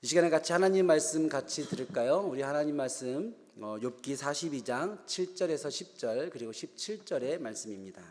이 시간에 같이 하나님 말씀 같이 들을까요? 우리 하나님 말씀 욥기 42장 7절에서 10절 그리고 17절의 말씀입니다.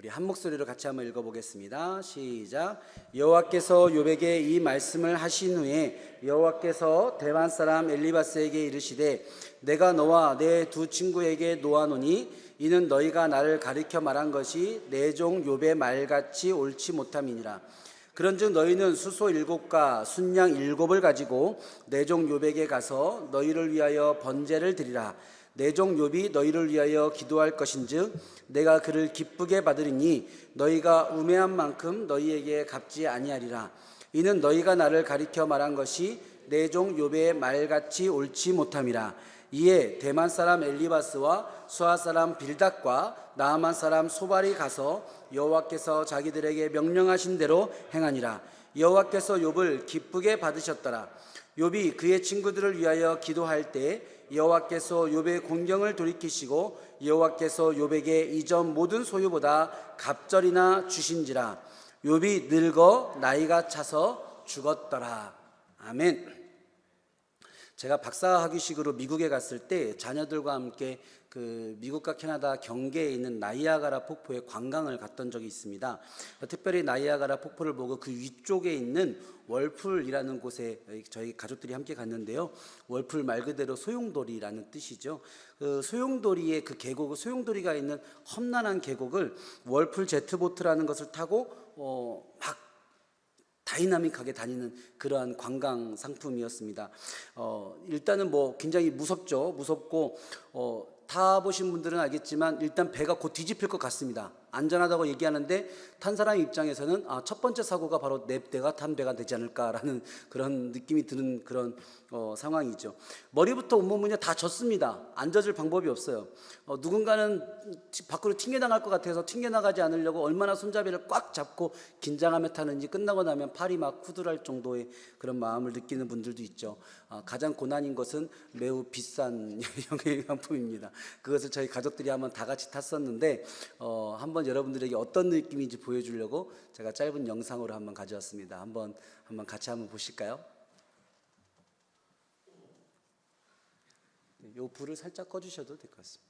우리 한 목소리로 같이 한번 읽어보겠습니다. 시작. 여호와께서 욥에게 이 말씀을 하신 후에 여호와께서 대만 사람 엘리바스에게 이르시되 내가 너와 내 두 친구에게 놓아노니 이는 너희가 나를 가리켜 말한 것이 내 종 욥의 말같이 옳지 못함이니라. 그런즉 너희는 수소 7과 순양 7을 가지고 내 종 욥에게 가서 너희를 위하여 번제를 드리라. 내 종 욥이 너희를 위하여 기도할 것인즉 내가 그를 기쁘게 받으리니 너희가 우매한 만큼 너희에게 갚지 아니하리라. 이는 너희가 나를 가리켜 말한 것이 내 종 욥의 말같이 옳지 못함이라. 이에 대만 사람 엘리바스와 수아 사람 빌닷과 나아만 사람 소발이 가서 여호와께서 자기들에게 명령하신 대로 행하니라. 여호와께서 욥을 기쁘게 받으셨더라. 욥이 그의 친구들을 위하여 기도할 때 여호와께서 욥의 공경을 돌이키시고 여호와께서 욥에게 이전 모든 소유보다 갑절이나 주신지라. 욥이 늙어 나이가 차서 죽었더라. 아멘. 제가 박사학위식으로 미국에 갔을 때 자녀들과 함께 그 미국과 캐나다 경계에 있는 나이아가라 폭포에 관광을 갔던 적이 있습니다. 특별히 나이아가라 폭포를 보고 그 위쪽에 있는 월풀이라는 곳에 저희 가족들이 함께 갔는데요. 월풀 말 그대로 소용돌이라는 뜻이죠. 그 소용돌이의 그 계곡, 소용돌이가 있는 험난한 계곡을 월풀 제트보트라는 것을 타고 막 다이나믹하게 다니는 그러한 관광 상품이었습니다. 일단은 굉장히 무섭고 타보신 분들은 알겠지만 일단 배가 곧 뒤집힐 것 같습니다. 안전하다고 얘기하는데 탄 사람 입장에서는 첫 번째 사고가 바로 내가 탄 배가 되지 않을까라는 그런 느낌이 드는 그런 상황이죠. 머리부터 온몸은요 다 젖습니다. 안 젖을 방법이 없어요. 누군가는 밖으로 튕겨나갈 것 같아서 튕겨나가지 않으려고 얼마나 손잡이를 꽉 잡고 긴장하며 타는지 끝나고 나면 팔이 막 후들할 정도의 그런 마음을 느끼는 분들도 있죠. 가장 고난인 것은 매우 비싼 여행용품입니다. 그것을 저희 가족들이 한번 다 같이 탔었는데 한번 여러분들에게 어떤 느낌인지 보여주려고 제가 짧은 영상으로 한번 가져왔습니다. 한번 같이 한번 보실까요? 이 불을 살짝 꺼주셔도 될 것 같습니다.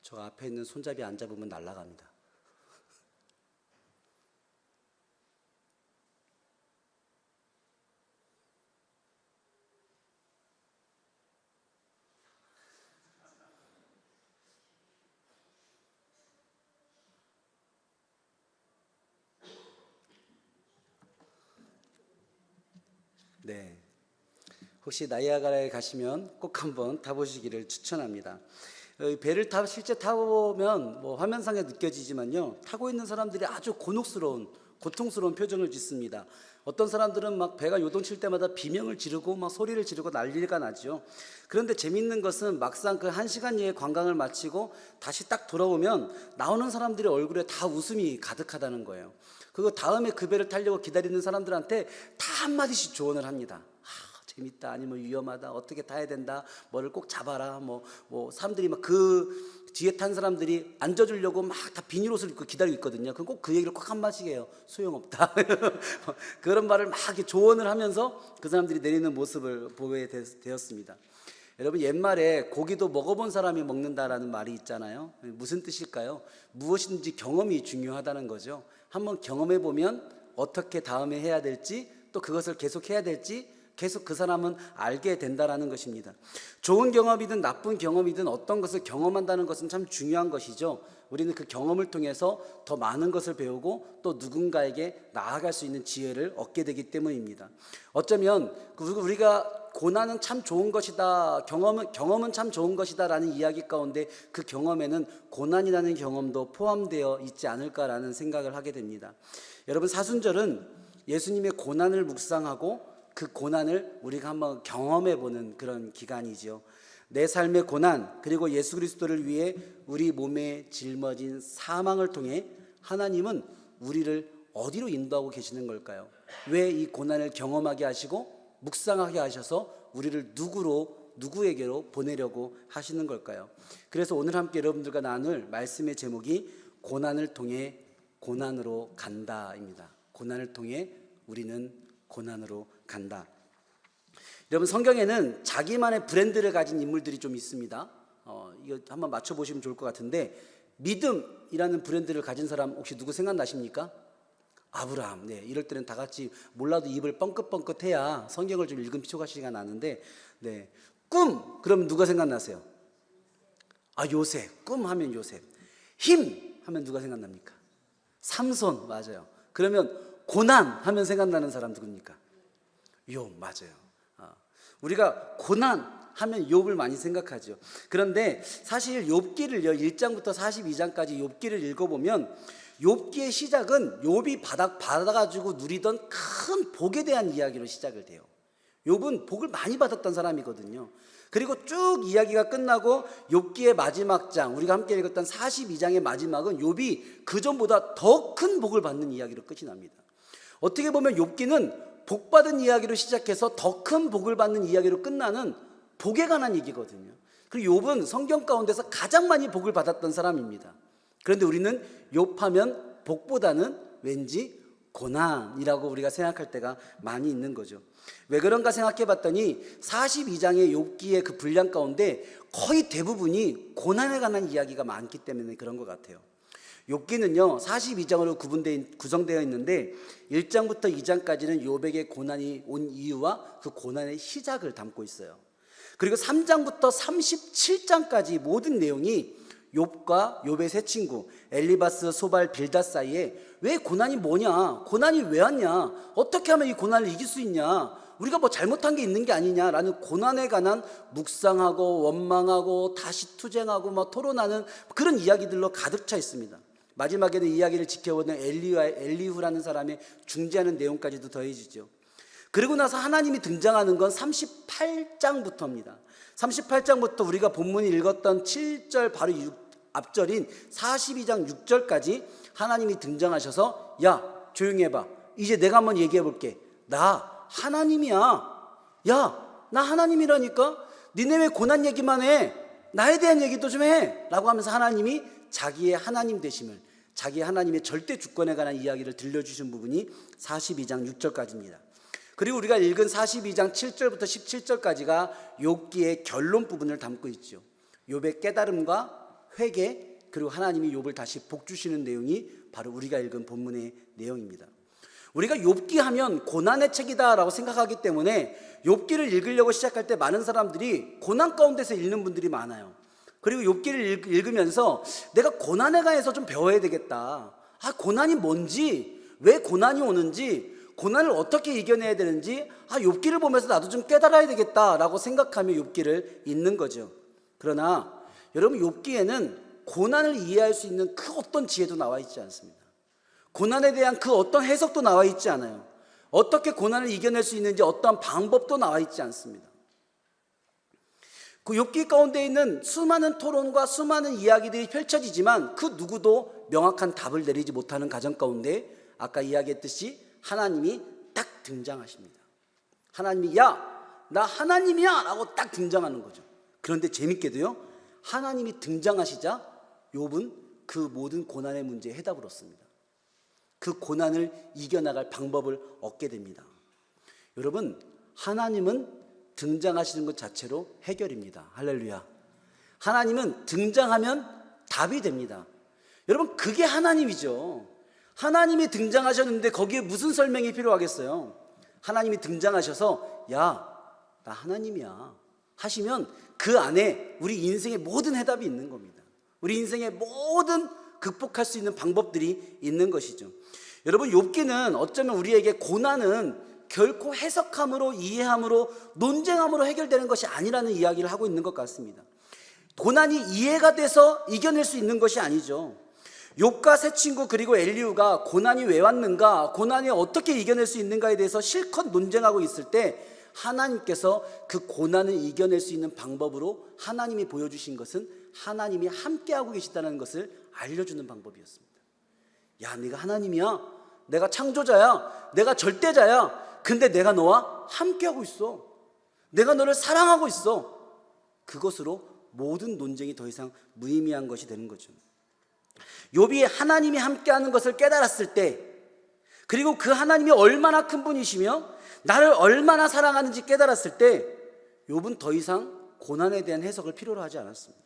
저 앞에 있는 손잡이 안 잡으면 날아갑니다. 네. 혹시 나이아가라에 가시면 꼭 한번 타보시기를 추천합니다. 배를 실제 타보면 화면상에 느껴지지만요, 타고 있는 사람들이 아주 고통스러운 표정을 짓습니다. 어떤 사람들은 막 배가 요동칠 때마다 비명을 지르고 막 소리를 지르고 난리가 나죠. 그런데 재밌는 것은 막상 그 1시간 이내 관광을 마치고 다시 딱 돌아오면 나오는 사람들의 얼굴에 다 웃음이 가득하다는 거예요. 그리고 다음에 그 배를 타려고 기다리는 사람들한테 다 한마디씩 조언을 합니다. 재밌다, 아니면 위험하다, 어떻게 타야 된다, 뭐를 꼭 잡아라, 뭐 사람들이 막 그 뒤에 탄 사람들이 앉아주려고 막 다 비닐옷을 입고 기다리고 있거든요. 그럼 꼭 그 얘기를 꼭 한마디씩 해요. 소용없다. 그런 말을 막 이렇게 조언을 하면서 그 사람들이 내리는 모습을 보게 되었습니다. 여러분, 옛말에 고기도 먹어본 사람이 먹는다라는 말이 있잖아요. 무슨 뜻일까요? 무엇인지 경험이 중요하다는 거죠. 한번 경험해 보면 어떻게 다음에 해야 될지, 또 그것을 계속 해야 될지 계속 그 사람은 알게 된다라는 것입니다. 좋은 경험이든 나쁜 경험이든 어떤 것을 경험한다는 것은 참 중요한 것이죠. 우리는 그 경험을 통해서 더 많은 것을 배우고 또 누군가에게 나아갈 수 있는 지혜를 얻게 되기 때문입니다. 어쩌면 우리가 고난은 참 좋은 것이다, 경험은 참 좋은 것이다 라는 이야기 가운데 그 경험에는 고난이라는 경험도 포함되어 있지 않을까라는 생각을 하게 됩니다. 여러분, 사순절은 예수님의 고난을 묵상하고 그 고난을 우리가 한번 경험해 보는 그런 기간이죠. 내 삶의 고난, 그리고 예수 그리스도를 위해 우리 몸에 짊어진 사망을 통해 하나님은 우리를 어디로 인도하고 계시는 걸까요? 왜 이 고난을 경험하게 하시고 묵상하게 하셔서 우리를 누구에게로 보내려고 하시는 걸까요? 그래서 오늘 함께 여러분들과 나눌 말씀의 제목이 고난을 통해 고난으로 간다입니다. 고난을 통해 우리는 고난으로 간다. 여러분, 성경에는 자기만의 브랜드를 가진 인물들이 좀 있습니다. 이거 한번 맞춰보시면 좋을 것 같은데, 믿음이라는 브랜드를 가진 사람 혹시 누구 생각나십니까? 아브라함. 네, 이럴 때는 다 같이 몰라도 입을 뻥긋뻥긋 해야 성경을 좀 읽은 필요가 시간 나는데, 네, 꿈 그러면 누가 생각나세요? 요셉. 꿈 하면 요셉. 힘 하면 누가 생각납니까? 삼손. 맞아요. 그러면 고난 하면 생각나는 사람 누굽니까? 욥. 맞아요. 우리가 고난 하면 욥을 많이 생각하죠. 그런데 사실 욥기를요, 1장부터 42장까지 욥기를 읽어보면 욥기의 시작은 욥이 받아가지고 누리던 큰 복에 대한 이야기로 시작을 돼요. 욥은 복을 많이 받았던 사람이거든요. 그리고 쭉 이야기가 끝나고 욥기의 마지막 장, 우리가 함께 읽었던 42장의 마지막은 욥이 그전보다 더 큰 복을 받는 이야기로 끝이 납니다. 어떻게 보면 욥기는 복받은 이야기로 시작해서 더 큰 복을 받는 이야기로 끝나는 복에 관한 얘기거든요. 그리고 욥은 성경 가운데서 가장 많이 복을 받았던 사람입니다. 그런데 우리는 욥하면 복보다는 왠지 고난이라고 우리가 생각할 때가 많이 있는 거죠. 왜 그런가 생각해 봤더니 42장의 욥기의 그 분량 가운데 거의 대부분이 고난에 관한 이야기가 많기 때문에 그런 것 같아요. 욥기는요 42장으로 구성되어 있는데 1장부터 2장까지는 욥에게 고난이 온 이유와 그 고난의 시작을 담고 있어요. 그리고 3장부터 37장까지 모든 내용이 욥과 욥의 세 친구 엘리바스, 소발, 빌닷 사이에 왜 고난이 뭐냐, 고난이 왜 왔냐, 어떻게 하면 이 고난을 이길 수 있냐, 우리가 뭐 잘못한 게 있는 게 아니냐라는 고난에 관한 묵상하고 원망하고 다시 투쟁하고 뭐 토론하는 그런 이야기들로 가득 차 있습니다. 마지막에는 이야기를 지켜보는 엘리후라는 사람의 중재하는 내용까지도 더해지죠. 그리고 나서 하나님이 등장하는 건 38장부터입니다. 38장부터 우리가 본문이 읽었던 7절 바로 앞절인 42장 6절까지 하나님이 등장하셔서 야 조용히 해봐, 이제 내가 한번 얘기해 볼게, 나 하나님이야, 야 나 하나님이라니까, 니네 왜 고난 얘기만 해, 나에 대한 얘기도 좀 해 라고 하면서 하나님이 자기의 하나님 되심을, 자기의 하나님의 절대 주권에 관한 이야기를 들려주신 부분이 42장 6절까지입니다. 그리고 우리가 읽은 42장 7절부터 17절까지가 욥기의 결론 부분을 담고 있죠. 욥의 깨달음과 회개, 그리고 하나님이 욥을 다시 복 주시는 내용이 바로 우리가 읽은 본문의 내용입니다. 우리가 욥기 하면 고난의 책이다라고 생각하기 때문에 욥기를 읽으려고 시작할 때 많은 사람들이 고난 가운데서 읽는 분들이 많아요. 그리고 욥기를 읽으면서 내가 고난에 관해서 좀 배워야 되겠다, 고난이 뭔지, 왜 고난이 오는지, 고난을 어떻게 이겨내야 되는지, 욥기를 보면서 나도 좀 깨달아야 되겠다라고 생각하며 욥기를 읽는 거죠. 그러나 여러분, 욥기에는 고난을 이해할 수 있는 그 어떤 지혜도 나와 있지 않습니다. 고난에 대한 그 어떤 해석도 나와 있지 않아요. 어떻게 고난을 이겨낼 수 있는지 어떠한 방법도 나와 있지 않습니다. 그 욥기 가운데 있는 수많은 토론과 수많은 이야기들이 펼쳐지지만 그 누구도 명확한 답을 내리지 못하는 가정 가운데 아까 이야기했듯이 하나님이 딱 등장하십니다. 하나님이 야 나 하나님이야 라고 딱 등장하는 거죠. 그런데 재밌게도요, 하나님이 등장하시자 욥은 그 모든 고난의 문제에 해답을 얻습니다. 그 고난을 이겨나갈 방법을 얻게 됩니다. 여러분, 하나님은 등장하시는 것 자체로 해결입니다. 할렐루야. 하나님은 등장하면 답이 됩니다. 여러분, 그게 하나님이죠. 하나님이 등장하셨는데 거기에 무슨 설명이 필요하겠어요? 하나님이 등장하셔서 야, 나 하나님이야 하시면 그 안에 우리 인생의 모든 해답이 있는 겁니다. 우리 인생의 모든 극복할 수 있는 방법들이 있는 것이죠. 여러분, 욥기는 어쩌면 우리에게 고난은 결코 해석함으로, 이해함으로, 논쟁함으로 해결되는 것이 아니라는 이야기를 하고 있는 것 같습니다. 고난이 이해가 돼서 이겨낼 수 있는 것이 아니죠. 욥과 세 친구 그리고 엘리후가 고난이 왜 왔는가, 고난이 어떻게 이겨낼 수 있는가에 대해서 실컷 논쟁하고 있을 때 하나님께서 그 고난을 이겨낼 수 있는 방법으로 하나님이 보여주신 것은 하나님이 함께하고 계시다는 것을 알려주는 방법이었습니다. 야, 네가 하나님이야, 내가 창조자야, 내가 절대자야, 근데 내가 너와 함께하고 있어, 내가 너를 사랑하고 있어. 그것으로 모든 논쟁이 더 이상 무의미한 것이 되는 거죠. 욥이 하나님이 함께하는 것을 깨달았을 때, 그리고 그 하나님이 얼마나 큰 분이시며 나를 얼마나 사랑하는지 깨달았을 때 욥은 더 이상 고난에 대한 해석을 필요로 하지 않았습니다.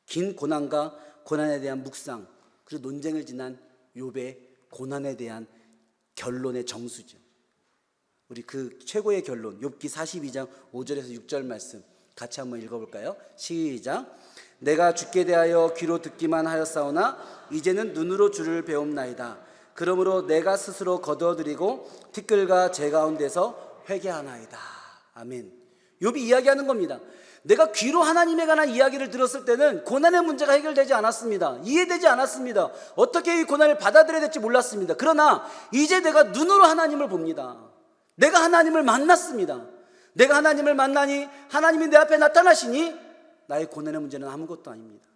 긴 고난과 고난에 대한 묵상, 그리고 논쟁을 지난 욥의 고난에 대한 결론의 정수죠. 우리 그 최고의 결론, 욥기 42장 5절에서 6절 말씀 같이 한번 읽어볼까요? 시작. 내가 주께 대하여 귀로 듣기만 하였사오나 이제는 눈으로 주를 배움나이다. 그러므로 내가 스스로 거두어드리고 티끌과 제 가운데서 회개하나이다. 아멘. 욥이 이야기하는 겁니다. 내가 귀로 하나님에 관한 이야기를 들었을 때는 고난의 문제가 해결되지 않았습니다. 이해되지 않았습니다. 어떻게 이 고난을 받아들여야 될지 몰랐습니다. 그러나 이제 내가 눈으로 하나님을 봅니다. 내가 하나님을 만났습니다. 내가 하나님을 만나니 하나님이 내 앞에 나타나시니 나의 고난의 문제는 아무것도 아닙니다.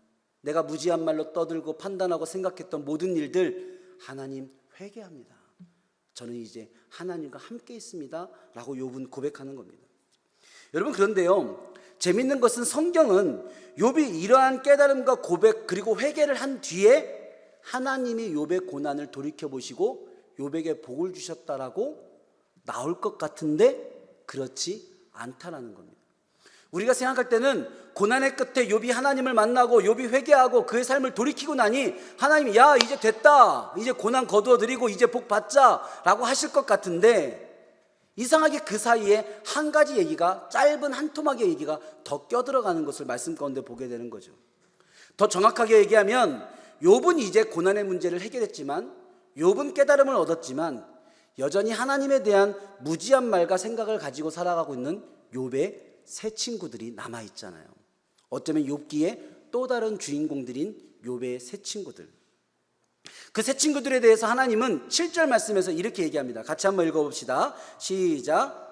내가 무지한 말로 떠들고 판단하고 생각했던 모든 일들, 하나님 회개합니다. 저는 이제 하나님과 함께 있습니다 라고 욥은 고백하는 겁니다. 여러분, 그런데요, 재밌는 것은 성경은 욥이 이러한 깨달음과 고백 그리고 회개를 한 뒤에 하나님이 욥의 고난을 돌이켜보시고 욥에게 복을 주셨다라고 나올 것 같은데 그렇지 않다라는 겁니다. 우리가 생각할 때는 고난의 끝에 욥이 하나님을 만나고 욥이 회개하고 그의 삶을 돌이키고 나니 하나님이 야, 이제 됐다, 이제 고난 거두어드리고 이제 복 받자 라고 하실 것 같은데, 이상하게 그 사이에 한 가지 얘기가, 짧은 한 토막의 얘기가 더 껴들어가는 것을 말씀 가운데 보게 되는 거죠. 더 정확하게 얘기하면 욥은 이제 고난의 문제를 해결했지만, 욥은 깨달음을 얻었지만 여전히 하나님에 대한 무지한 말과 생각을 가지고 살아가고 있는 욥의 세 친구들이 남아있잖아요. 어쩌면 욥기의 또 다른 주인공들인 욥의 세 친구들. 그 세 친구들에 대해서 하나님은 7절 말씀에서 이렇게 얘기합니다. 같이 한번 읽어봅시다. 시작.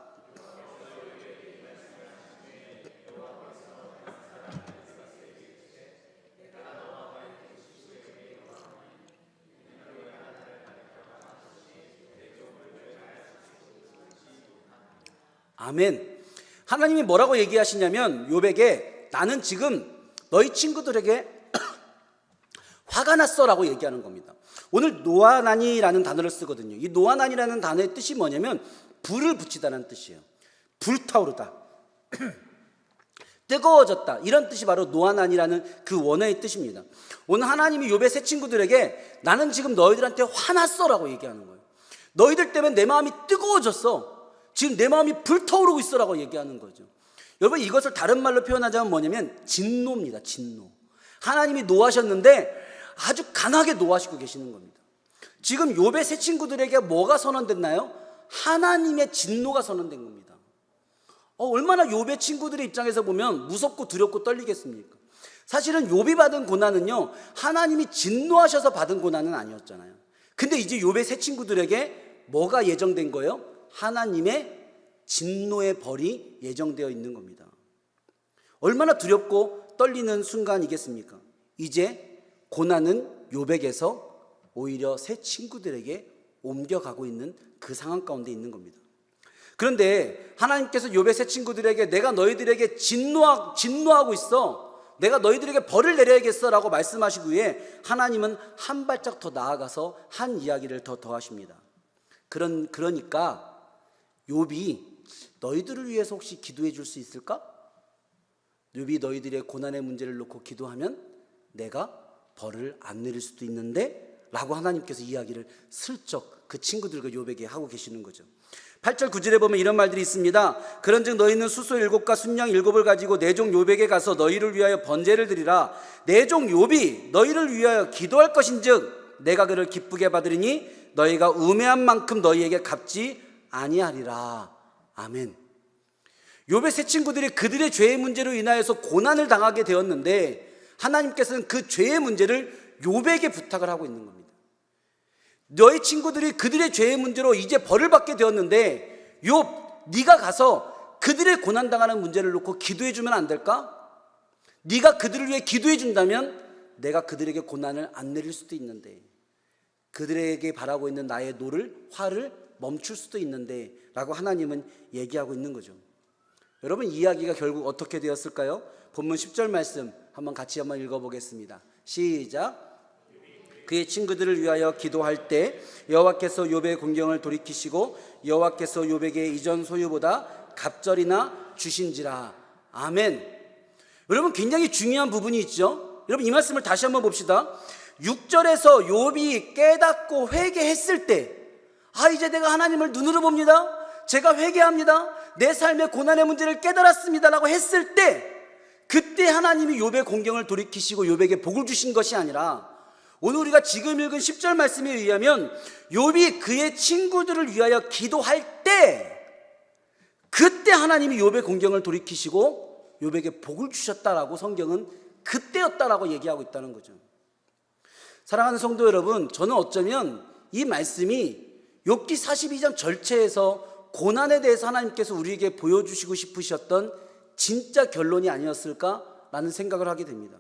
아멘. 하나님이 뭐라고 얘기하시냐면 욥에게 나는 지금 너희 친구들에게 화가 났어 라고 얘기하는 겁니다. 오늘 노아난이라는 단어를 쓰거든요. 이 노아난이라는 단어의 뜻이 뭐냐면 불을 붙이다는 뜻이에요. 불타오르다, 뜨거워졌다, 이런 뜻이 바로 노아난이라는 그 원어의 뜻입니다. 오늘 하나님이 욥의 세 친구들에게 나는 지금 너희들한테 화났어 라고 얘기하는 거예요. 너희들 때문에 내 마음이 뜨거워졌어, 지금 내 마음이 불타오르고 있어 라고 얘기하는 거죠. 여러분, 이것을 다른 말로 표현하자면 뭐냐면 진노입니다. 진노. 하나님이 노하셨는데 아주 강하게 노하시고 계시는 겁니다. 지금 욥의 세 친구들에게 뭐가 선언됐나요? 하나님의 진노가 선언된 겁니다. 얼마나 욥의 친구들의 입장에서 보면 무섭고 두렵고 떨리겠습니까? 사실은 욥이 받은 고난은요, 하나님이 진노하셔서 받은 고난은 아니었잖아요. 근데 이제 욥의 세 친구들에게 뭐가 예정된 거예요? 하나님의 진노의 벌이 예정되어 있는 겁니다. 얼마나 두렵고 떨리는 순간이겠습니까? 이제 고난은 욥에게서 오히려 새 친구들에게 옮겨가고 있는 그 상황 가운데 있는 겁니다. 그런데 하나님께서 욥의 세 친구들에게 내가 너희들에게 진노하고 있어, 내가 너희들에게 벌을 내려야겠어 라고 말씀하시기 위해 하나님은 한 발짝 더 나아가서 한 이야기를 더 더하십니다. 그러니까 욥이 너희들을 위해서 혹시 기도해 줄 수 있을까? 욥이 너희들의 고난의 문제를 놓고 기도하면 내가 벌을 안 내릴 수도 있는데 라고 하나님께서 이야기를 슬쩍 그 친구들과 욥에게 하고 계시는 거죠. 8절 9절에 보면 이런 말들이 있습니다. 그런즉 너희는 수소 7과 순양 7을 가지고 내 종 욥에게 가서 너희를 위하여 번제를 드리라. 내 종 욥이 너희를 위하여 기도할 것인즉 내가 그를 기쁘게 받으리니 너희가 우매한 만큼 너희에게 갚지 아니하리라. 아멘. 욥의 세 친구들이 그들의 죄의 문제로 인하여서 고난을 당하게 되었는데 하나님께서는 그 죄의 문제를 욥에게 부탁을 하고 있는 겁니다. 너희 친구들이 그들의 죄의 문제로 이제 벌을 받게 되었는데 욥, 네가 가서 그들의 고난당하는 문제를 놓고 기도해 주면 안 될까? 네가 그들을 위해 기도해 준다면 내가 그들에게 고난을 안 내릴 수도 있는데, 그들에게 바라고 있는 나의 화를 멈출 수도 있는데 라고 하나님은 얘기하고 있는 거죠. 여러분, 이야기가 결국 어떻게 되었을까요? 본문 10절 말씀 같이 한번 읽어보겠습니다. 시작. 그의 친구들을 위하여 기도할 때 여호와께서 욥의 공경을 돌이키시고 여호와께서 욥에게 이전 소유보다 갑절이나 주신지라. 아멘. 여러분, 굉장히 중요한 부분이 있죠. 여러분, 이 말씀을 다시 한번 봅시다. 6절에서 욥이 깨닫고 회개했을 때, 이제 내가 하나님을 눈으로 봅니다, 제가 회개합니다, 내 삶의 고난의 문제를 깨달았습니다 라고 했을 때, 그때 하나님이 욥의 공경을 돌이키시고 욥에게 복을 주신 것이 아니라, 오늘 우리가 지금 읽은 10절 말씀에 의하면 욥이 그의 친구들을 위하여 기도할 때, 그때 하나님이 욥의 공경을 돌이키시고 욥에게 복을 주셨다라고 성경은 그때였다라고 얘기하고 있다는 거죠. 사랑하는 성도 여러분, 저는 어쩌면 이 말씀이 욥기 42장 절체에서 고난에 대해서 하나님께서 우리에게 보여주시고 싶으셨던 진짜 결론이 아니었을까라는 생각을 하게 됩니다.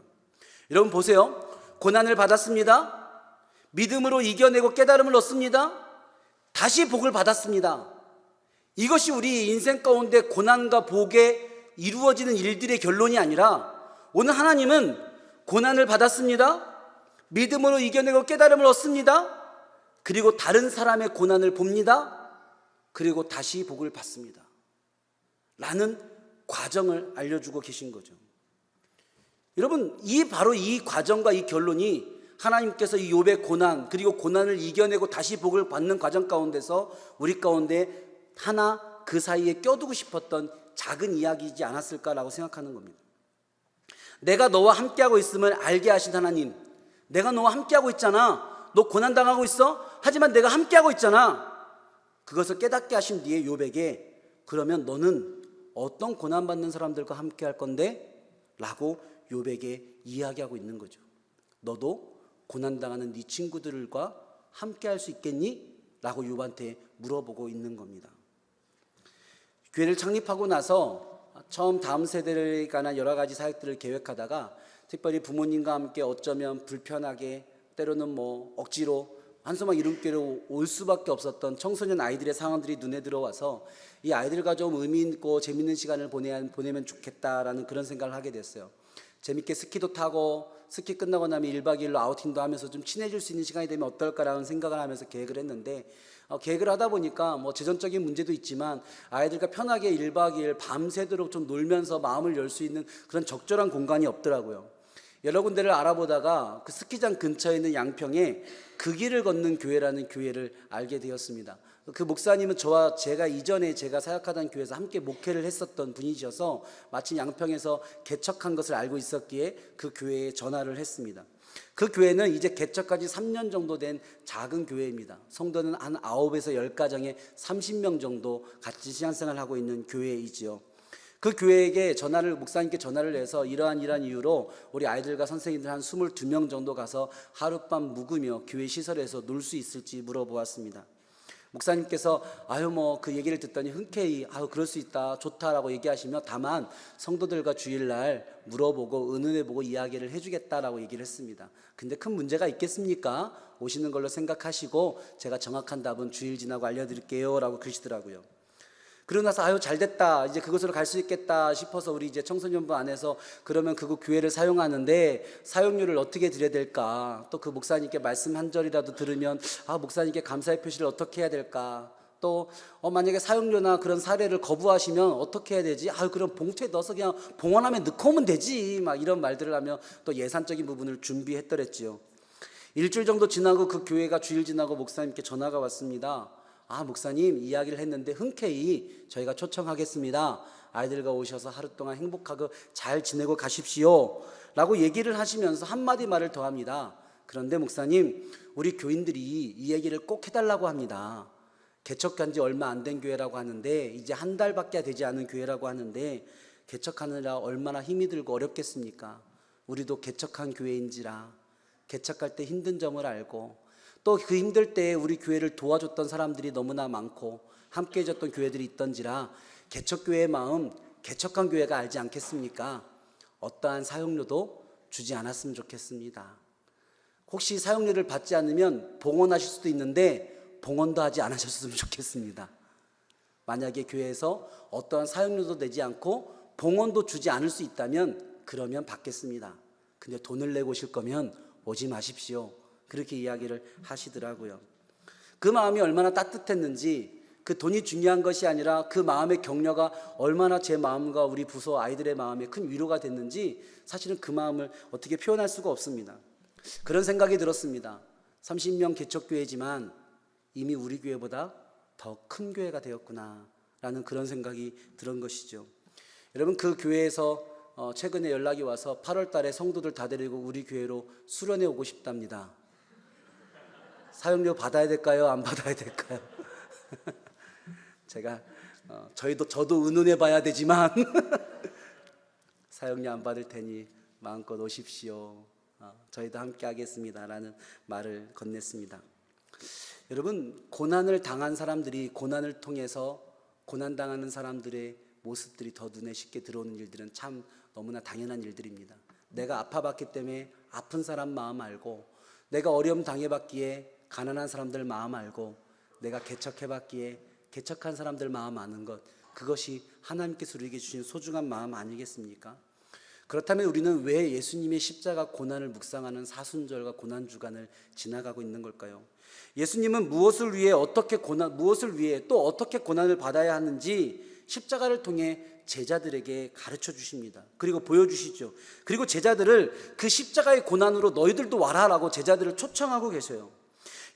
여러분 보세요. 고난을 받았습니다. 믿음으로 이겨내고 깨달음을 얻습니다. 다시 복을 받았습니다. 이것이 우리 인생 가운데 고난과 복에 이루어지는 일들의 결론이 아니라, 오늘 하나님은 고난을 받았습니다. 믿음으로 이겨내고 깨달음을 얻습니다. 그리고 다른 사람의 고난을 봅니다. 그리고 다시 복을 받습니다 라는 과정을 알려주고 계신 거죠. 여러분, 바로 이 과정과 이 결론이 하나님께서 이 욥의 고난, 그리고 고난을 이겨내고 다시 복을 받는 과정 가운데서 우리 가운데 하나 그 사이에 껴두고 싶었던 작은 이야기이지 않았을까라고 생각하는 겁니다. 내가 너와 함께하고 있음을 알게 하신 하나님, 내가 너와 함께하고 있잖아, 너 고난당하고 있어? 하지만 내가 함께하고 있잖아. 그것을 깨닫게 하신 뒤에 욥에게, 그러면 너는 어떤 고난받는 사람들과 함께할 건데? 라고 욥에게 이야기하고 있는 거죠. 너도 고난당하는 네 친구들과 함께할 수 있겠니? 라고 욥한테 물어보고 있는 겁니다. 교회를 창립하고 나서 처음 다음 세대에 관한 여러 가지 사역들을 계획하다가, 특별히 부모님과 함께 어쩌면 불편하게, 때로는 억지로 한소막 이름교회로 올 수밖에 없었던 청소년 아이들의 상황들이 눈에 들어와서 이 아이들과 좀 의미 있고 재밌는 시간을 보내면 좋겠다라는 그런 생각을 하게 됐어요. 재밌게 스키도 타고, 스키 끝나고 나면 1박 2일로 아우팅도 하면서 좀 친해질 수 있는 시간이 되면 어떨까라는 생각을 하면서 계획을 했는데, 계획을 하다 보니까 재정적인 문제도 있지만 아이들과 편하게 1박 2일 밤새도록 좀 놀면서 마음을 열 수 있는 그런 적절한 공간이 없더라고요. 여러 군데를 알아보다가 그 스키장 근처에 있는 양평에 그 길을 걷는 교회라는 교회를 알게 되었습니다. 그 목사님은 제가 이전에 제가 사역하던 교회에서 함께 목회를 했었던 분이셔서 마침 양평에서 개척한 것을 알고 있었기에 그 교회에 전화를 했습니다. 그 교회는 이제 개척까지 3년 정도 된 작은 교회입니다. 성도는 한 9에서 10가정에 30명 정도 같이 신앙생활을 하고 있는 교회이지요. 그 교회에게 목사님께 전화를 해서 이러한 이유로 우리 아이들과 선생님들 한 22명 정도 가서 하룻밤 묵으며 교회 시설에서 놀 수 있을지 물어보았습니다. 목사님께서 그 얘기를 듣더니 흔쾌히 그럴 수 있다, 좋다라고 얘기하시며, 다만 성도들과 주일날 물어보고 의논해보고 이야기를 해주겠다라고 얘기를 했습니다. 근데 큰 문제가 있겠습니까? 오시는 걸로 생각하시고 제가 정확한 답은 주일 지나고 알려드릴게요 라고 그러시더라고요. 그러고 나서 아유 잘됐다, 이제 그곳으로 갈 수 있겠다 싶어서 우리 이제 청소년부 안에서 그러면 그곳 교회를 사용하는데 사용료를 어떻게 드려야 될까, 또 그 목사님께 말씀 한 절이라도 들으면 아 목사님께 감사의 표시를 어떻게 해야 될까, 또 만약에 사용료나 그런 사례를 거부하시면 어떻게 해야 되지, 아 그럼 봉투에 넣어서 그냥 봉헌함에 넣고 오면 되지, 막 이런 말들을 하며 또 예산적인 부분을 준비했더랬지요. 일주일 정도 지나고 그 교회가 주일 지나고 목사님께 전화가 왔습니다. 아 목사님, 이야기를 했는데 흔쾌히 저희가 초청하겠습니다. 아이들과 오셔서 하루 동안 행복하고 잘 지내고 가십시오 라고 얘기를 하시면서 한마디 말을 더 합니다. 그런데 목사님, 우리 교인들이 이 얘기를 꼭 해달라고 합니다. 개척한 지 얼마 안 된 교회라고 하는데, 이제 한 달밖에 되지 않은 교회라고 하는데 개척하느라 얼마나 힘이 들고 어렵겠습니까? 우리도 개척한 교회인지라 개척할 때 힘든 점을 알고, 또 그 힘들 때에 우리 교회를 도와줬던 사람들이 너무나 많고 함께 해줬던 교회들이 있던지라 개척교회의 마음 개척한 교회가 알지 않겠습니까? 어떠한 사용료도 주지 않았으면 좋겠습니다. 혹시 사용료를 받지 않으면 봉헌하실 수도 있는데 봉헌도 하지 않으셨으면 좋겠습니다. 만약에 교회에서 어떠한 사용료도 내지 않고 봉헌도 주지 않을 수 있다면 그러면 받겠습니다. 근데 돈을 내고 오실 거면 오지 마십시오. 그렇게 이야기를 하시더라고요. 그 마음이 얼마나 따뜻했는지, 그 돈이 중요한 것이 아니라 그 마음의 격려가 얼마나 제 마음과 우리 부서 아이들의 마음에 큰 위로가 됐는지 사실은 그 마음을 어떻게 표현할 수가 없습니다. 그런 생각이 들었습니다. 30명 개척교회지만 이미 우리 교회보다 더 큰 교회가 되었구나 라는 그런 생각이 들은 것이죠. 여러분, 그 교회에서 최근에 연락이 와서 8월 달에 성도들 다 데리고 우리 교회로 수련회 오고 싶답니다. 사용료 받아야 될까요? 안 받아야 될까요? 제가 저도 의논해 봐야 되지만 사용료 안 받을 테니 마음껏 오십시오. 저희도 함께 하겠습니다라는 말을 건넸습니다. 여러분, 고난을 당한 사람들이 고난을 통해서 고난당하는 사람들의 모습들이 더 눈에 쉽게 들어오는 일들은 참 너무나 당연한 일들입니다. 내가 아파봤기 때문에 아픈 사람 마음 알고, 내가 어려움 당해봤기에 가난한 사람들 마음 알고, 내가 개척해봤기에 개척한 사람들 마음 아는 것, 그것이 하나님께서 우리에게 주신 소중한 마음 아니겠습니까? 그렇다면 우리는 왜 예수님의 십자가 고난을 묵상하는 사순절과 고난주간을 지나가고 있는 걸까요? 예수님은 무엇을 위해 또 어떻게 고난을 받아야 하는지 십자가를 통해 제자들에게 가르쳐 주십니다. 그리고 보여주시죠. 그리고 제자들을 그 십자가의 고난으로 너희들도 와라라고 제자들을 초청하고 계세요.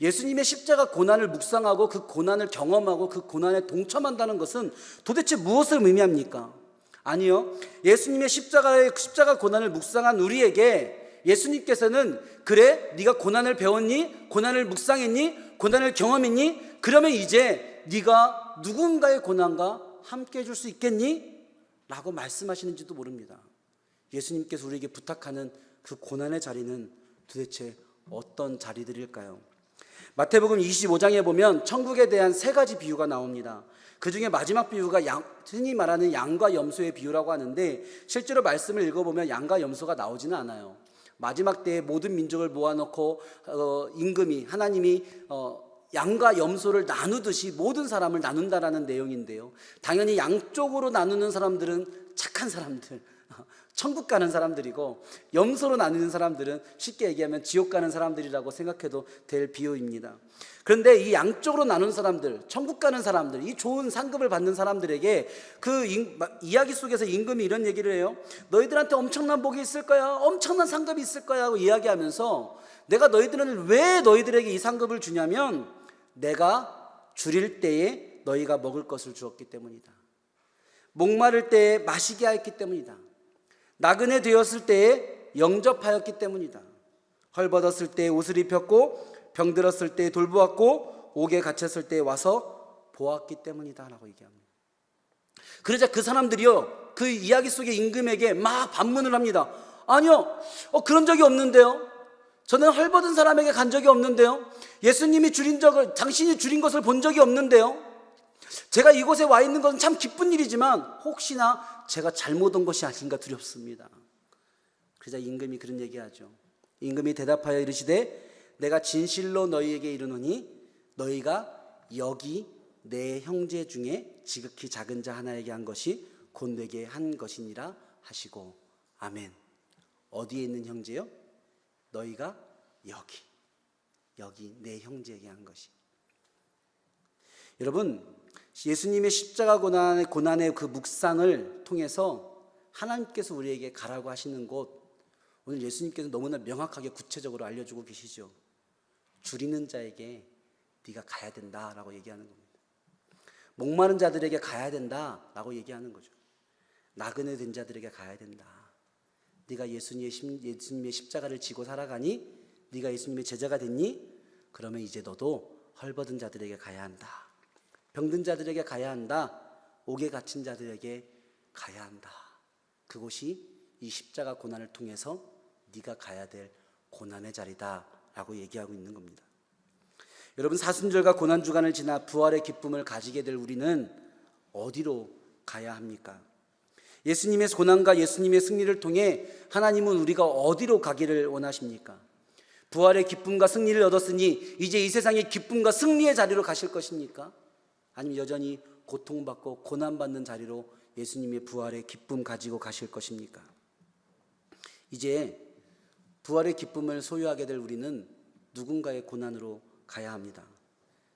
예수님의 십자가 고난을 묵상하고 그 고난을 경험하고 그 고난에 동참한다는 것은 도대체 무엇을 의미합니까? 아니요, 예수님의 십자가 고난을 묵상한 우리에게 예수님께서는 그래, 네가 고난을 배웠니? 고난을 묵상했니? 고난을 경험했니? 그러면 이제 네가 누군가의 고난과 함께 해줄 수 있겠니? 라고 말씀하시는지도 모릅니다. 예수님께서 우리에게 부탁하는 그 고난의 자리는 도대체 어떤 자리들일까요? 마태복음 25장에 보면 천국에 대한 3가지 비유가 나옵니다. 그 중에 마지막 비유가 흔히 말하는 양과 염소의 비유라고 하는데, 실제로 말씀을 읽어보면 양과 염소가 나오지는 않아요. 마지막 때에 모든 민족을 모아놓고 하나님이 양과 염소를 나누듯이 모든 사람을 나눈다라는 내용인데요, 당연히 양쪽으로 나누는 사람들은 착한 사람들, 천국 가는 사람들이고, 염소로 나누는 사람들은 쉽게 얘기하면 지옥 가는 사람들이라고 생각해도 될 비유입니다. 그런데 이 양쪽으로 나눈 사람들, 천국 가는 사람들, 이 좋은 상급을 받는 사람들에게 그 이야기 속에서 임금이 이런 얘기를 해요. 너희들한테 엄청난 복이 있을 거야, 엄청난 상급이 있을 거야 하고 이야기하면서, 내가 왜 너희들에게 이 상급을 주냐면 내가 줄일 때에 너희가 먹을 것을 주었기 때문이다. 목마를 때에 마시게 하였기 때문이다. 나그네 되었을 때에 영접하였기 때문이다. 헐벗었을 때에 옷을 입혔고, 병들었을 때에 돌보았고, 옥에 갇혔을 때에 와서 보았기 때문이다 라고 얘기합니다. 그러자 그 사람들이요, 그 이야기 속의 임금에게 막 반문을 합니다. 아니요, 그런 적이 없는데요. 저는 헐벗은 사람에게 간 적이 없는데요. 당신이 줄인 것을 본 적이 없는데요. 제가 이곳에 와 있는 것은 참 기쁜 일이지만 혹시나 제가 잘못 온 것이 아닌가 두렵습니다. 그러자 임금이 그런 얘기하죠. 임금이 대답하여 이르시되 내가 진실로 너희에게 이르노니 너희가 여기 내 형제 중에 지극히 작은 자 하나에게 한 것이 곧 내게 한 것이니라 하시고. 아멘. 어디에 있는 형제요? 너희가 여기 내 형제에게 한 것이. 여러분, 예수님의 십자가 고난의 그 묵상을 통해서 하나님께서 우리에게 가라고 하시는 곳, 오늘 예수님께서 너무나 명확하게 구체적으로 알려주고 계시죠. 줄이는 자에게 네가 가야 된다라고 얘기하는 겁니다. 목마른 자들에게 가야 된다라고 얘기하는 거죠. 나그네 된 자들에게 가야 된다. 네가 예수님의 십자가를 지고 살아가니? 네가 예수님의 제자가 됐니? 그러면 이제 너도 헐벗은 자들에게 가야 한다. 병든 자들에게 가야 한다. 옥에 갇힌 자들에게 가야 한다. 그곳이 이 십자가 고난을 통해서 네가 가야 될 고난의 자리다 라고 얘기하고 있는 겁니다. 여러분, 사순절과 고난주간을 지나 부활의 기쁨을 가지게 될 우리는 어디로 가야 합니까? 예수님의 고난과 예수님의 승리를 통해 하나님은 우리가 어디로 가기를 원하십니까? 부활의 기쁨과 승리를 얻었으니 이제 이 세상의 기쁨과 승리의 자리로 가실 것입니까? 아니면 여전히 고통받고 고난받는 자리로 예수님의 부활의 기쁨 가지고 가실 것입니까? 이제 부활의 기쁨을 소유하게 될 우리는 누군가의 고난으로 가야 합니다.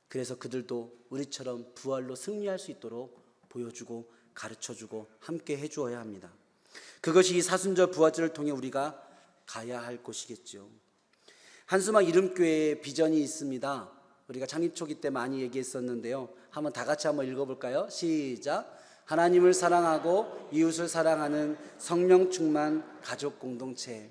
그래서 그들도 우리처럼 부활로 승리할 수 있도록 보여주고 가르쳐주고 함께 해주어야 합니다. 그것이 이 사순절 부활절을 통해 우리가 가야 할 곳이겠죠. 한수막 이름교회의 비전이 있습니다. 우리가 창립 초기 때 많이 얘기했었는데요. 한번 다 같이 한번 읽어볼까요? 시작. 하나님을 사랑하고 이웃을 사랑하는 성령 충만 가족 공동체.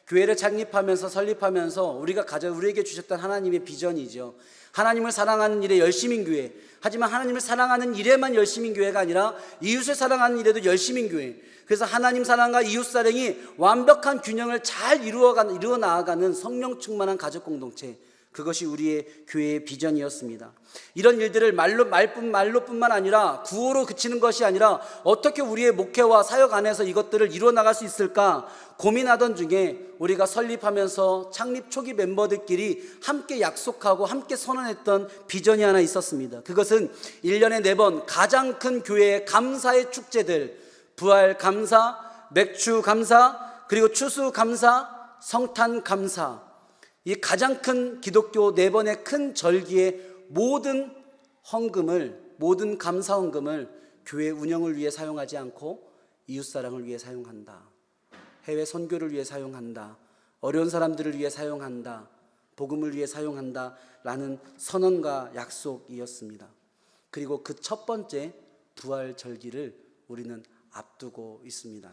교회를 창립하면서 설립하면서 우리에게 주셨던 하나님의 비전이죠. 하나님을 사랑하는 일에 열심인 교회. 하지만 하나님을 사랑하는 일에만 열심인 교회가 아니라 이웃을 사랑하는 일에도 열심인 교회. 그래서 하나님 사랑과 이웃 사랑이 완벽한 균형을 잘 이루어 나아가는 성령 충만한 가족 공동체. 그것이 우리의 교회의 비전이었습니다. 이런 일들을 말로뿐만 아니라 구호로 그치는 것이 아니라 어떻게 우리의 목회와 사역 안에서 이것들을 이루어 나갈 수 있을까 고민하던 중에 우리가 설립하면서 창립 초기 멤버들끼리 함께 약속하고 함께 선언했던 비전이 하나 있었습니다. 그것은 1년에 4번 가장 큰 교회의 감사의 축제들, 부활 감사, 맥주 감사, 그리고 추수 감사, 성탄 감사, 이 가장 큰 기독교 4번의 큰 절기의 모든 감사 헌금을 교회 운영을 위해 사용하지 않고 이웃사랑을 위해 사용한다. 해외 선교를 위해 사용한다. 어려운 사람들을 위해 사용한다. 복음을 위해 사용한다. 라는 선언과 약속이었습니다. 그리고 그 첫 번째 부활 절기를 우리는 앞두고 있습니다.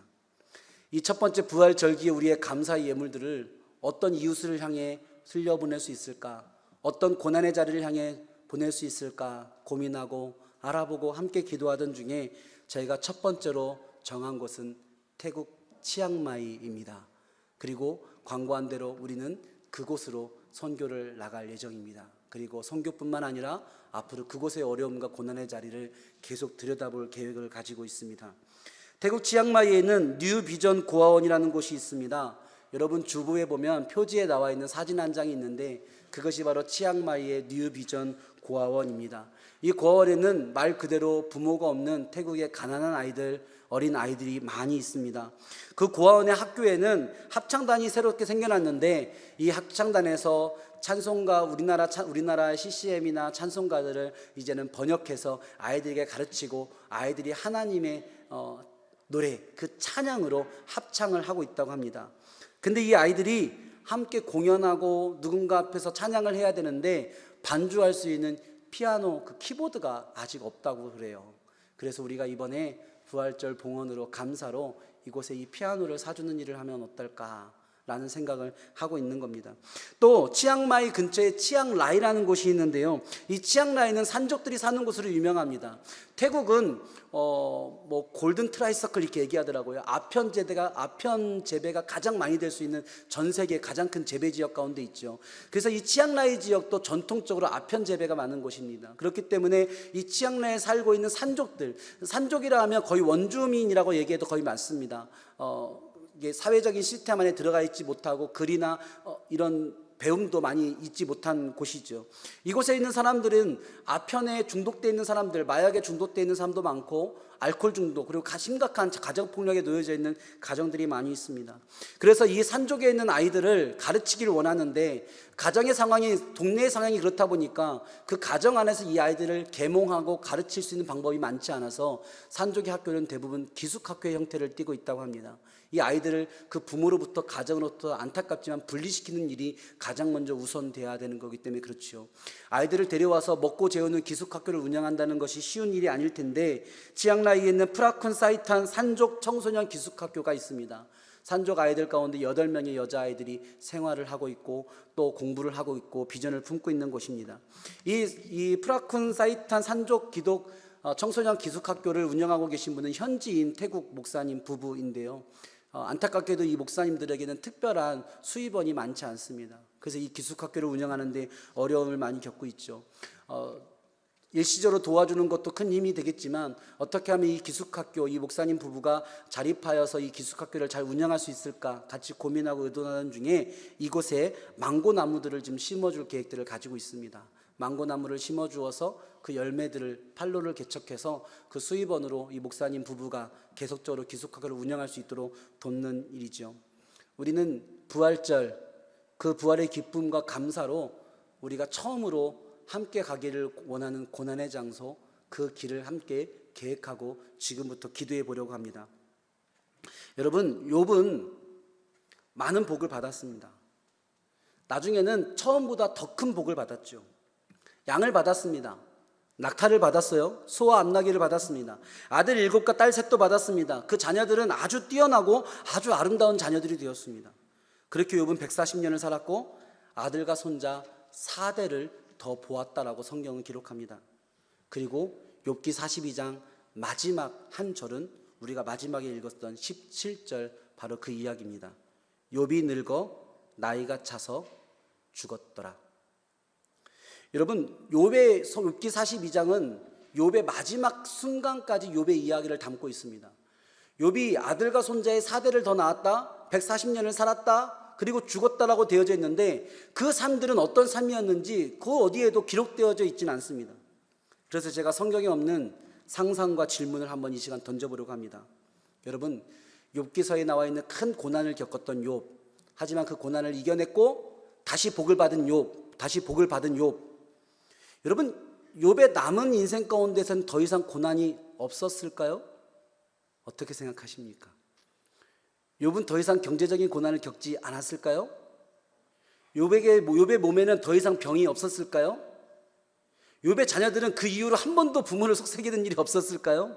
이 첫 번째 부활 절기에 우리의 감사의 예물들을 어떤 이웃을 향해 흘려보낼 수 있을까? 어떤 고난의 자리를 향해 보낼 수 있을까? 고민하고 알아보고 함께 기도하던 중에 저희가 첫 번째로 정한 곳은 태국 치앙마이입니다. 그리고 광고한 대로 우리는 그곳으로 선교를 나갈 예정입니다. 그리고 선교뿐만 아니라 앞으로 그곳의 어려움과 고난의 자리를 계속 들여다볼 계획을 가지고 있습니다. 태국 치앙마이에는 뉴비전 고아원이라는 곳이 있습니다. 여러분 주부에 보면 표지에 나와 있는 사진 한 장이 있는데 그것이 바로 치앙마이의 뉴비전 고아원입니다. 이 고아원에는 말 그대로 부모가 없는 태국의 가난한 어린 아이들이 많이 있습니다. 그 고아원의 학교에는 합창단이 새롭게 생겨났는데 이 합창단에서 찬송가, 우리나라 CCM이나 찬송가들을 이제는 번역해서 아이들에게 가르치고 아이들이 하나님의 노래, 그 찬양으로 합창을 하고 있다고 합니다. 근데 이 아이들이 함께 공연하고 누군가 앞에서 찬양을 해야 되는데 반주할 수 있는 피아노, 그 키보드가 아직 없다고 그래요. 그래서 우리가 이번에 부활절 봉헌으로 감사로 이곳에 이 피아노를 사주는 일을 하면 어떨까라는 생각을 하고 있는 겁니다. 또 치앙마이 근처에 치앙라이라는 곳이 있는데요. 이 치앙라이는 산적들이 사는 곳으로 유명합니다. 태국은 골든 트라이서클 이렇게 얘기하더라고요. 아편 재배가 가장 많이 될 수 있는 전 세계 가장 큰 재배 지역 가운데 있죠. 그래서 이 치앙라이 지역도 전통적으로 아편 재배가 많은 곳입니다. 그렇기 때문에 이 치앙라이에 살고 있는 산족이라 하면 거의 원주민이라고 얘기해도 거의 맞습니다. 이게 사회적인 시스템 안에 들어가 있지 못하고 글이나 이런 배움도 많이 잊지 못한 곳이죠. 이곳에 있는 사람들은 아편에 중독되어 있는 사람들, 마약에 중독되어 있는 사람도 많고 알코올 중독, 그리고 심각한 가정폭력에 놓여져 있는 가정들이 많이 있습니다. 그래서 이 산족에 있는 아이들을 가르치기를 원하는데 가정의 상황이, 동네의 상황이 그렇다 보니까 그 가정 안에서 이 아이들을 계몽하고 가르칠 수 있는 방법이 많지 않아서 산족의 학교는 대부분 기숙학교의 형태를 띠고 있다고 합니다. 이 아이들을 그 부모로부터, 가정으로부터 안타깝지만 분리시키는 일이 가장 먼저 우선돼야 되는 거기 때문에 그렇죠. 아이들을 데려와서 먹고 재우는 기숙학교를 운영한다는 것이 쉬운 일이 아닐 텐데 치앙라이에 있는 프라쿤 사이탄 산족 청소년 기숙학교가 있습니다. 산족 아이들 가운데 8명의 여자아이들이 생활을 하고 있고 또 공부를 하고 있고 비전을 품고 있는 곳입니다. 이 프라쿤 사이탄 산족 기독 청소년 기숙학교를 운영하고 계신 분은 현지인 태국 목사님 부부인데요. 안타깝게도 이 목사님들에게는 특별한 수입원이 많지 않습니다. 그래서 이 기숙학교를 운영하는데 어려움을 많이 겪고 있죠. 일시적으로 도와주는 것도 큰 힘이 되겠지만 어떻게 하면 이 기숙학교, 이 목사님 부부가 자립하여서 이 기숙학교를 잘 운영할 수 있을까 같이 고민하고 의논하는 중에 이곳에 망고나무들을 좀 심어줄 계획들을 가지고 있습니다. 망고나무를 심어주어서 그 열매들을 판로를 개척해서 그 수입원으로 이 목사님 부부가 계속적으로 기숙학교를 운영할 수 있도록 돕는 일이죠. 우리는 부활절, 그 부활의 기쁨과 감사로 우리가 처음으로 함께 가기를 원하는 고난의 장소, 그 길을 함께 계획하고 지금부터 기도해 보려고 합니다. 여러분, 욥은 많은 복을 받았습니다. 나중에는 처음보다 더 큰 복을 받았죠. 양을 받았습니다. 낙타를 받았어요. 소와 암나귀를 받았습니다. 아들 7과 딸 3도 받았습니다. 그 자녀들은 아주 뛰어나고 아주 아름다운 자녀들이 되었습니다. 그렇게 욥은 140년을 살았고 아들과 손자 4대를 더 보았다라고 성경은 기록합니다. 그리고 욥기 42장 마지막 한 절은 우리가 마지막에 읽었던 17절 바로 그 이야기입니다. 욥이 늙어 나이가 차서 죽었더라. 여러분, 욥기 42장은 욥의 마지막 순간까지 욥의 이야기를 담고 있습니다. 욥이 아들과 손자의 4대를 더 낳았다, 140년을 살았다, 그리고 죽었다라고 되어져 있는데 그 삶들은 어떤 삶이었는지 그 어디에도 기록되어져 있지는 않습니다. 그래서 제가 성경에 없는 상상과 질문을 한번 이 시간 던져보려고 합니다. 여러분, 욥기서에 나와 있는 큰 고난을 겪었던 욥, 하지만 그 고난을 이겨냈고 다시 복을 받은 욥, 여러분, 욥의 남은 인생 가운데서는 더 이상 고난이 없었을까요? 어떻게 생각하십니까? 욥은 더 이상 경제적인 고난을 겪지 않았을까요? 욥의 몸에는 더 이상 병이 없었을까요? 욥의 자녀들은 그 이후로 한 번도 부모를 속삭이는 일이 없었을까요?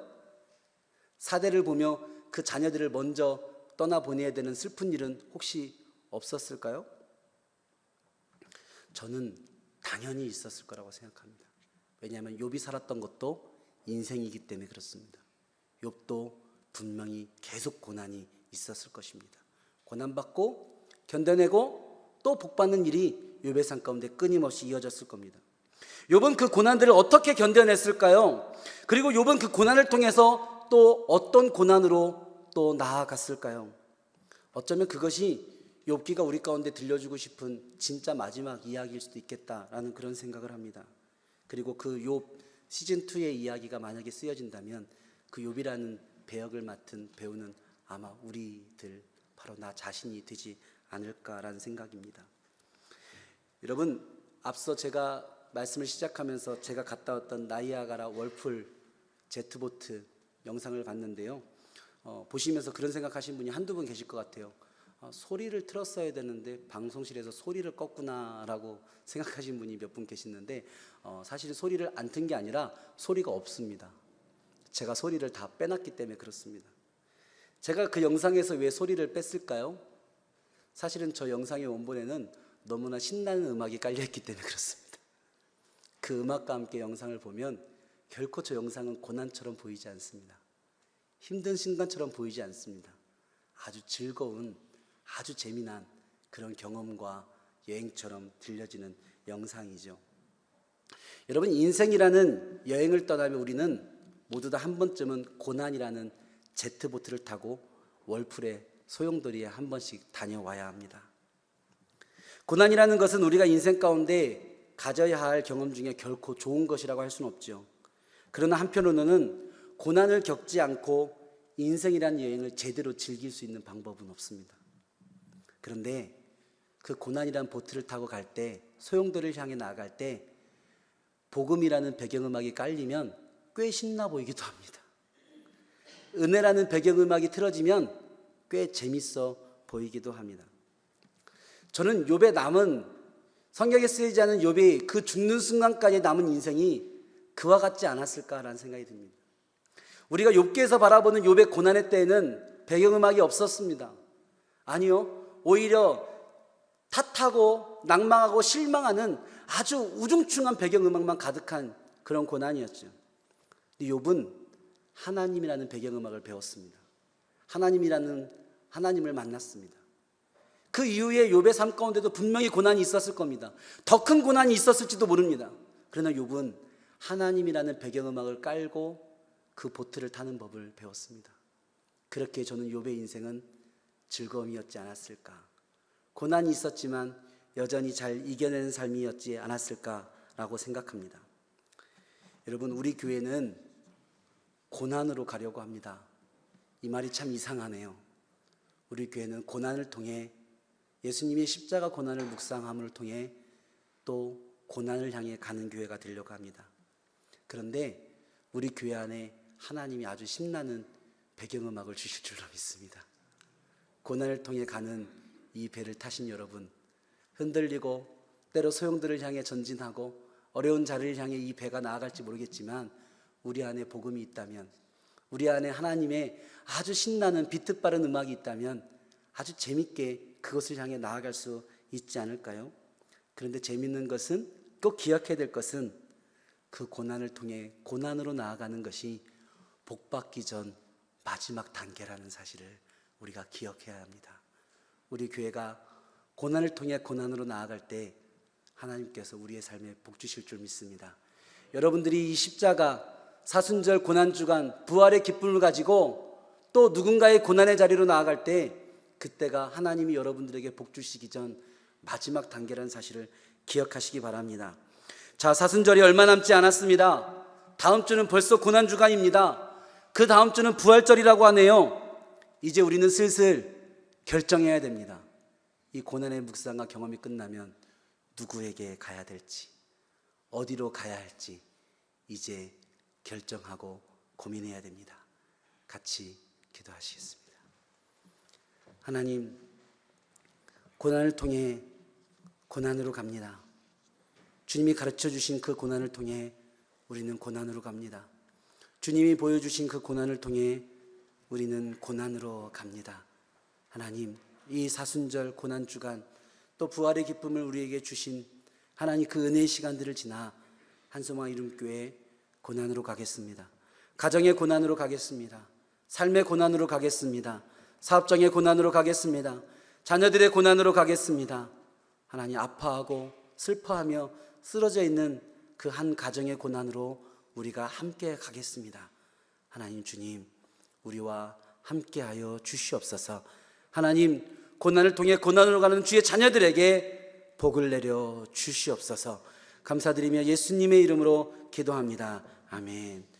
사대를 보며 그 자녀들을 먼저 떠나보내야 되는 슬픈 일은 혹시 없었을까요? 저는 당연히 있었을 거라고 생각합니다. 왜냐하면 욥이 살았던 것도 인생이기 때문에 그렇습니다. 욥도 분명히 계속 고난이 있었을 것입니다. 고난받고 견뎌내고 또 복받는 일이 욥의 삶 가운데 끊임없이 이어졌을 겁니다. 욥은 그 고난들을 어떻게 견뎌냈을까요? 그리고 욥은 그 고난을 통해서 또 어떤 고난으로 또 나아갔을까요? 어쩌면 그것이 욥기가 우리 가운데 들려주고 싶은 진짜 마지막 이야기일 수도 있겠다라는 그런 생각을 합니다. 그리고 그 욥 시즌2의 이야기가 만약에 쓰여진다면 그 욥이라는 배역을 맡은 배우는 아마 우리들, 바로 나 자신이 되지 않을까라는 생각입니다. 여러분, 앞서 제가 말씀을 시작하면서 제가 갔다 왔던 나이아가라 월풀 제트보트 영상을 봤는데요. 보시면서 그런 생각하신 분이 한두 분 계실 것 같아요. 소리를 틀었어야 되는데 방송실에서 소리를 껐구나라고 생각하신 분이 몇 분 계시는데 사실 소리를 안 튼 게 아니라 소리가 없습니다. 제가 소리를 다 빼놨기 때문에 그렇습니다. 제가 그 영상에서 왜 소리를 뺐을까요? 사실은 저 영상의 원본에는 너무나 신나는 음악이 깔려있기 때문에 그렇습니다. 그 음악과 함께 영상을 보면 결코 저 영상은 고난처럼 보이지 않습니다. 힘든 순간처럼 보이지 않습니다. 아주 즐거운, 아주 재미난 그런 경험과 여행처럼 들려지는 영상이죠. 여러분, 인생이라는 여행을 떠나면 우리는 모두 다 한 번쯤은 고난이라는 제트보트를 타고 월풀의 소용돌이에 한 번씩 다녀와야 합니다. 고난이라는 것은 우리가 인생 가운데 가져야 할 경험 중에 결코 좋은 것이라고 할 수는 없죠. 그러나 한편으로는 고난을 겪지 않고 인생이라는 여행을 제대로 즐길 수 있는 방법은 없습니다. 그런데 그 고난이라는 보트를 타고 갈 때, 소용돌이를 향해 나아갈 때 복음이라는 배경음악이 깔리면 꽤 신나 보이기도 합니다. 은혜라는 배경음악이 틀어지면 꽤 재밌어 보이기도 합니다. 저는 욥의 남은, 성경에 쓰이지 않은 욥이 그 죽는 순간까지 남은 인생이 그와 같지 않았을까라는 생각이 듭니다. 우리가 욥기에서 바라보는 욥의 고난의 때에는 배경음악이 없었습니다. 아니요, 오히려 탓하고 낭망하고 실망하는 아주 우중충한 배경음악만 가득한 그런 고난이었죠. 욥은 하나님이라는 배경음악을 배웠습니다. 하나님을 만났습니다. 그 이후에 욥의 삶 가운데도 분명히 고난이 있었을 겁니다. 더 큰 고난이 있었을지도 모릅니다. 그러나 욥은 하나님이라는 배경음악을 깔고 그 보트를 타는 법을 배웠습니다. 그렇게 저는 욥의 인생은 즐거움이었지 않았을까, 고난이 있었지만 여전히 잘 이겨내는 삶이었지 않았을까라고 생각합니다. 여러분, 우리 교회는 고난으로 가려고 합니다. 이 말이 참 이상하네요. 우리 교회는 고난을 통해, 예수님의 십자가 고난을 묵상함을 통해 또 고난을 향해 가는 교회가 되려고 합니다. 그런데 우리 교회 안에 하나님이 아주 신나는 배경음악을 주실 줄로 믿습니다. 고난을 통해 가는 이 배를 타신 여러분, 흔들리고 때로 소용돌이를 향해 전진하고 어려운 자리를 향해 이 배가 나아갈지 모르겠지만 우리 안에 복음이 있다면, 우리 안에 하나님의 아주 신나는 비트 빠른 음악이 있다면 아주 재밌게 그것을 향해 나아갈 수 있지 않을까요? 그런데 재밌는 것은, 꼭 기억해야 될 것은 그 고난을 통해 고난으로 나아가는 것이 복받기 전 마지막 단계라는 사실을 우리가 기억해야 합니다. 우리 교회가 고난을 통해 고난으로 나아갈 때 하나님께서 우리의 삶에 복 주실 줄 믿습니다. 여러분들이 이 십자가, 사순절 고난주간, 부활의 기쁨을 가지고 또 누군가의 고난의 자리로 나아갈 때 그때가 하나님이 여러분들에게 복 주시기 전 마지막 단계라는 사실을 기억하시기 바랍니다. 자, 사순절이 얼마 남지 않았습니다. 다음 주는 벌써 고난주간입니다. 그 다음 주는 부활절이라고 하네요. 이제 우리는 슬슬 결정해야 됩니다. 이 고난의 묵상과 경험이 끝나면 누구에게 가야 될지, 어디로 가야 할지 이제 결정하고 고민해야 됩니다. 같이 기도하시겠습니다. 하나님, 고난을 통해 고난으로 갑니다. 주님이 가르쳐 주신 그 고난을 통해 우리는 고난으로 갑니다. 주님이 보여주신 그 고난을 통해 우리는 고난으로 갑니다. 하나님, 이 사순절 고난주간 또 부활의 기쁨을 우리에게 주신 하나님, 그 은혜의 시간들을 지나 한소망 이름교회 고난으로 가겠습니다. 가정의 고난으로 가겠습니다. 삶의 고난으로 가겠습니다. 사업장의 고난으로 가겠습니다. 자녀들의 고난으로 가겠습니다. 하나님, 아파하고 슬퍼하며 쓰러져 있는 그 한 가정의 고난으로 우리가 함께 가겠습니다. 하나님, 주님, 우리와 함께하여 주시옵소서. 하나님, 고난을 통해 고난으로 가는 주의 자녀들에게 복을 내려 주시옵소서. 감사드리며 예수님의 이름으로 기도합니다. 아멘.